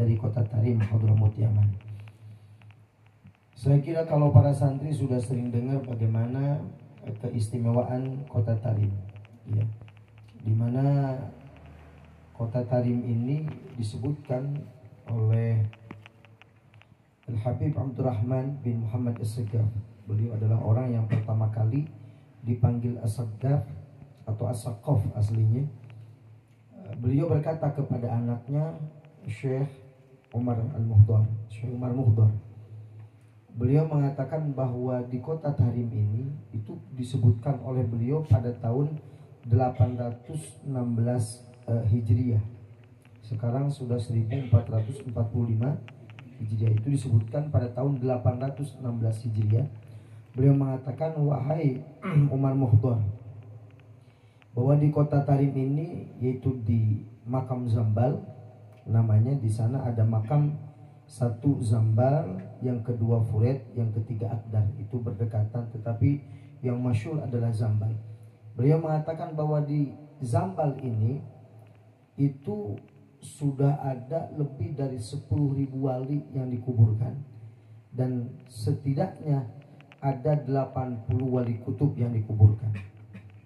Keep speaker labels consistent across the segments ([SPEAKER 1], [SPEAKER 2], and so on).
[SPEAKER 1] dari kota Tarim, Hadramut, Yaman. Saya kira kalau para santri sudah sering dengar bagaimana keistimewaan kota Tarim, ya, di mana kota Tarim ini disebutkan oleh Al-Habib Abdurrahman bin Muhammad As-Saggaf. Beliau adalah orang yang pertama kali dipanggil As-Saggaf atau As-Saqqaf aslinya. Beliau berkata kepada anaknya Syekh Umar Al-Muhdar, Syekh Umar Muhdar. Beliau mengatakan bahwa di kota Tarim ini itu disebutkan oleh beliau pada tahun 816 Hijriah. Sekarang sudah 1445 Hijriah. Itu disebutkan pada tahun 816 Hijriah. Beliau mengatakan, wahai Umar Muhdar, bahwa di kota Tarim ini, yaitu di makam Zambal, namanya di sana ada makam satu Zambal, yang kedua Furet, yang ketiga Akdar. Itu berdekatan, tetapi yang masyhur adalah Zambal. Beliau mengatakan bahwa di Zambal ini itu sudah ada lebih dari 10.000 wali yang dikuburkan, dan setidaknya ada 80 wali kutub yang dikuburkan.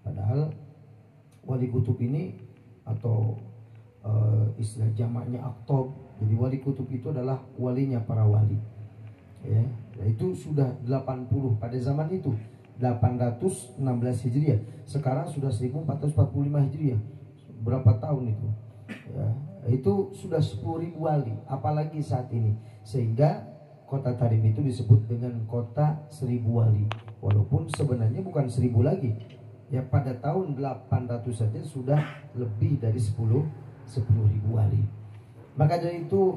[SPEAKER 1] Padahal wali kutub ini atau istilah jamaknya aktob. Jadi wali kutub itu adalah walinya para wali, ya. Itu sudah 80 pada zaman itu, 816 Hijriah. Sekarang sudah 1445 Hijriah. Berapa tahun itu? Ya, itu sudah 10.000 wali, apalagi saat ini. Sehingga kota Tarim itu disebut dengan kota 1000 wali. Walaupun sebenarnya bukan 1000 lagi. Ya, pada tahun 800 saja sudah lebih dari 10.000 wali. Maka dari itu,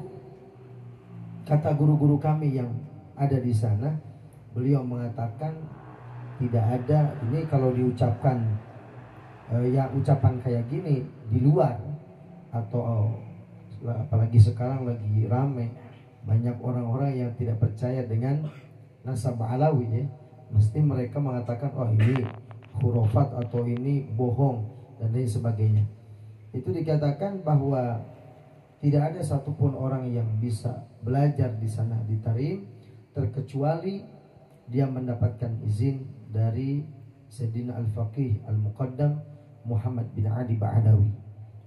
[SPEAKER 1] kata guru-guru kami yang ada di sana, beliau mengatakan tidak ada, ini kalau diucapkan ya ucapan kayak gini di luar, atau apalagi sekarang lagi rame banyak orang-orang yang tidak percaya dengan nasab alawi, ya, mesti mereka mengatakan, oh ini khurafat atau ini bohong dan lain sebagainya. Itu dikatakan bahwa tidak ada satupun orang yang bisa belajar di sana di Tarim terkecuali dia mendapatkan izin dari Sayyidina Al-Faqih Al-Muqaddam Muhammad bin Adi Ba'adawi.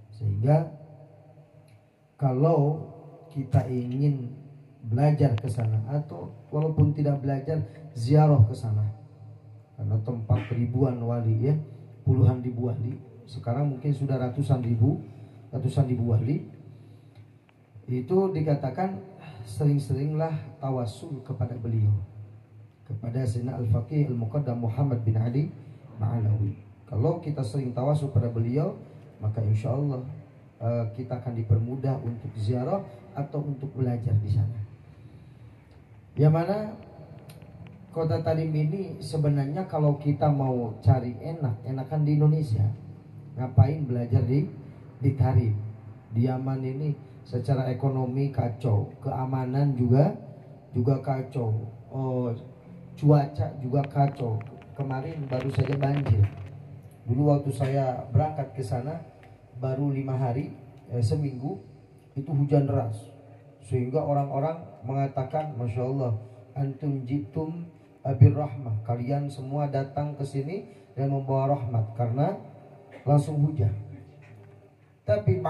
[SPEAKER 1] Sehingga kalau kita ingin belajar ke sana, atau walaupun tidak belajar, ziarah ke sana, karena tempat ribuan wali, ya, puluhan ribu wali. Sekarang mungkin sudah ratusan ribu wali. Itu dikatakan sering-seringlah tawasul kepada beliau, kepada Sayyidina Al-Faqih Al-Muqaddam Muhammad bin Ali Ma'alawi. Kalau kita sering tawasul pada beliau, maka insya Allah kita akan dipermudah untuk ziarah atau untuk belajar di sana. Yang mana kota Tarim ini sebenarnya kalau kita mau cari enakan di Indonesia. Ngapain belajar di Tarim? Di Yaman ini secara ekonomi kacau, keamanan juga kacau, cuaca juga kacau. Kemarin baru saja banjir. Dulu waktu saya berangkat ke sana baru 5 hari, seminggu itu hujan deras, sehingga orang-orang mengatakan, masya Allah, antum jitum abir rahmah, kalian semua datang ke sini dan membawa rahmat, karena langsung hujan. Tapi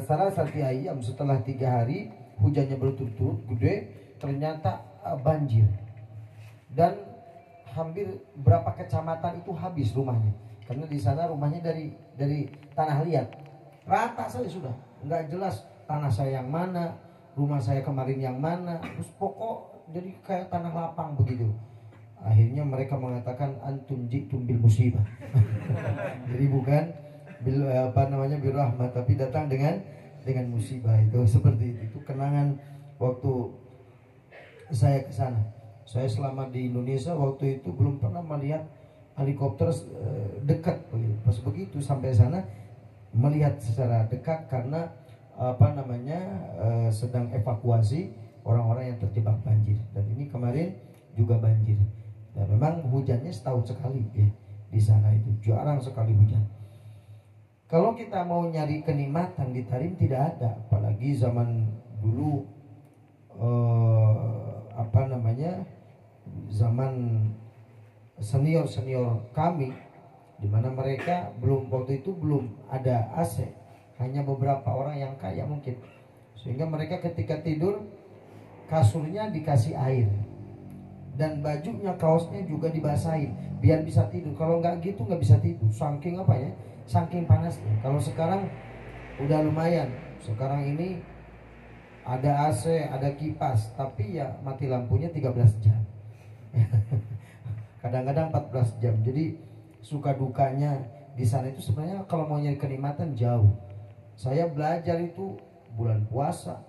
[SPEAKER 1] salah satu ayam setelah 3 hari hujannya berturut-turut gede, ternyata banjir, dan hampir berapa kecamatan itu habis rumahnya, karena di sana rumahnya dari tanah liat, rata saja sudah, nggak jelas tanah saya yang mana, rumah saya kemarin yang mana, terus pokok jadi kayak tanah lapang begitu. Akhirnya mereka mengatakan antum jitum bil musibah. Jadi bukan bil rahmat, tapi datang dengan musibah. Itu seperti itu. Itu kenangan waktu saya ke sana. Saya selama di Indonesia waktu itu belum pernah melihat helikopter dekat begitu. Pas begitu sampai sana melihat secara dekat, karena sedang evakuasi orang-orang yang terjebak banjir. Dan ini kemarin juga banjir. Dan memang hujannya setahun sekali, ya, di sana itu jarang sekali hujan. Kalau kita mau nyari kenikmatan di Tarim tidak ada, apalagi zaman dulu zaman senior kami, di mana mereka waktu itu belum ada AC, hanya beberapa orang yang kaya mungkin, sehingga mereka ketika tidur kasurnya dikasih air dan bajunya, kaosnya juga dibasahin biar bisa tidur. Kalau nggak gitu nggak bisa tidur, saking saking panasnya. Kalau sekarang udah lumayan, sekarang ini ada AC, ada kipas, tapi ya mati lampunya 13 jam kadang-kadang 14 jam. Jadi suka dukanya di sana itu sebenarnya kalau mau nyari kenikmatan jauh. Saya belajar itu bulan puasa,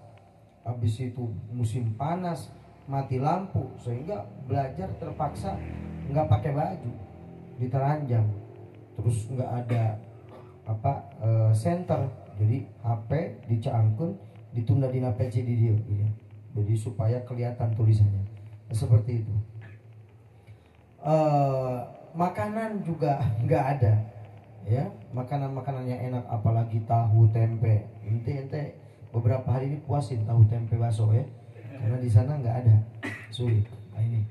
[SPEAKER 1] habis itu musim panas, mati lampu, sehingga belajar terpaksa nggak pakai baju, diteranjang, terus nggak ada center, jadi HP dicangkun, ditunda di PC di dia, gitu. Jadi supaya kelihatan tulisannya seperti itu. Makanan juga nggak ada, ya, makanan yang enak, apalagi tahu tempe. Ente beberapa hari ini puasin tahu tempe bakso ya, karena di sana nggak ada, sulit. Nah, ini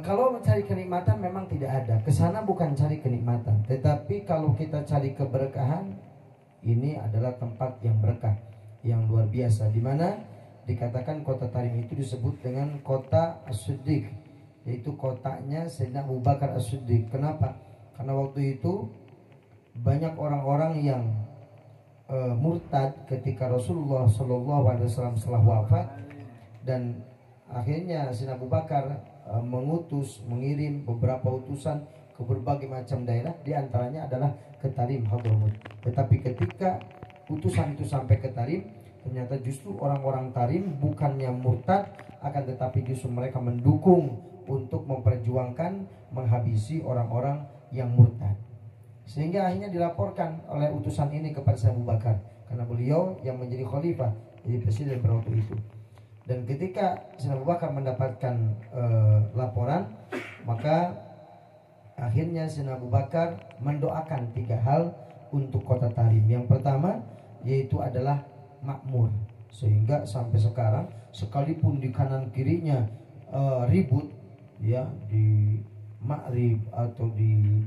[SPEAKER 1] kalau mencari kenikmatan memang tidak ada. Kesana bukan cari kenikmatan, tetapi kalau kita cari keberkahan, ini adalah tempat yang berkah, yang luar biasa, di mana dikatakan kota Tarim itu disebut dengan kota As-Siddiq, yaitu kotanya Sayyidina Abu Bakar As-Siddiq. Kenapa? Karena waktu itu banyak orang-orang yang murtad ketika Rasulullah SAW setelah wafat, dan akhirnya Sayyidina Abu Bakar mengirim beberapa utusan ke berbagai macam daerah, di antaranya adalah ke Tarim, Hadramut. Tetapi ketika utusan itu sampai ke Tarim, ternyata justru orang-orang Tarim bukannya murtad, akan tetapi justru mereka mendukung untuk memperjuangkan menghabisi orang-orang yang murtad. Sehingga akhirnya dilaporkan oleh utusan ini kepada Sayyidina Abu Bakar, karena beliau yang menjadi khalifah, jadi presiden pada waktu itu. Dan ketika Sayyidina Abu Bakar mendapatkan laporan, maka akhirnya Sayyidina Abu Bakar mendoakan 3 hal untuk kota Tarim. Yang pertama yaitu adalah makmur, sehingga sampai sekarang sekalipun di kanan kirinya ribut, ya, di Ma'rib atau di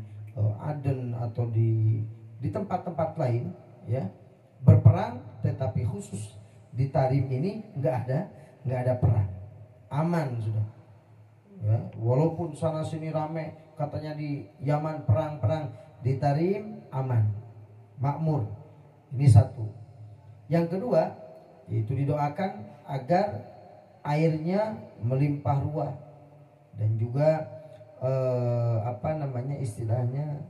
[SPEAKER 1] Aden atau di tempat-tempat lain, ya, berperang, tetapi khusus di Tarim ini nggak ada perang, aman sudah, ya. Walaupun sana sini rame, katanya di Yaman perang, di Tarim aman, makmur. Ini satu. Yang kedua yaitu didoakan agar airnya melimpah ruah, dan juga istilahnya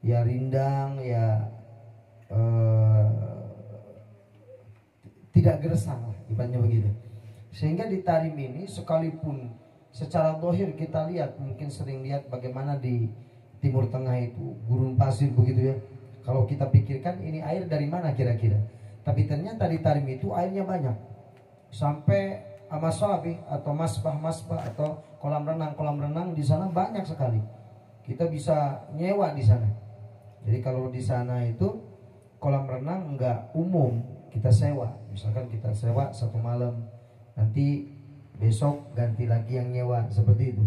[SPEAKER 1] ya rindang, ya tidak gersang lah, ibaratnya begitu. Sehingga di Tarim ini, sekalipun secara zahir kita lihat, mungkin sering lihat bagaimana di Timur Tengah itu gurun pasir begitu ya. Kalau kita pikirkan ini air dari mana kira-kira, tapi ternyata di Tarim itu airnya banyak, sampai masabih atau masbah atau kolam renang di sana banyak sekali. Kita bisa nyewa di sana. Jadi kalau di sana itu kolam renang enggak umum, kita sewa. Misalkan kita sewa 1 malam, nanti besok ganti lagi yang nyewa, seperti itu.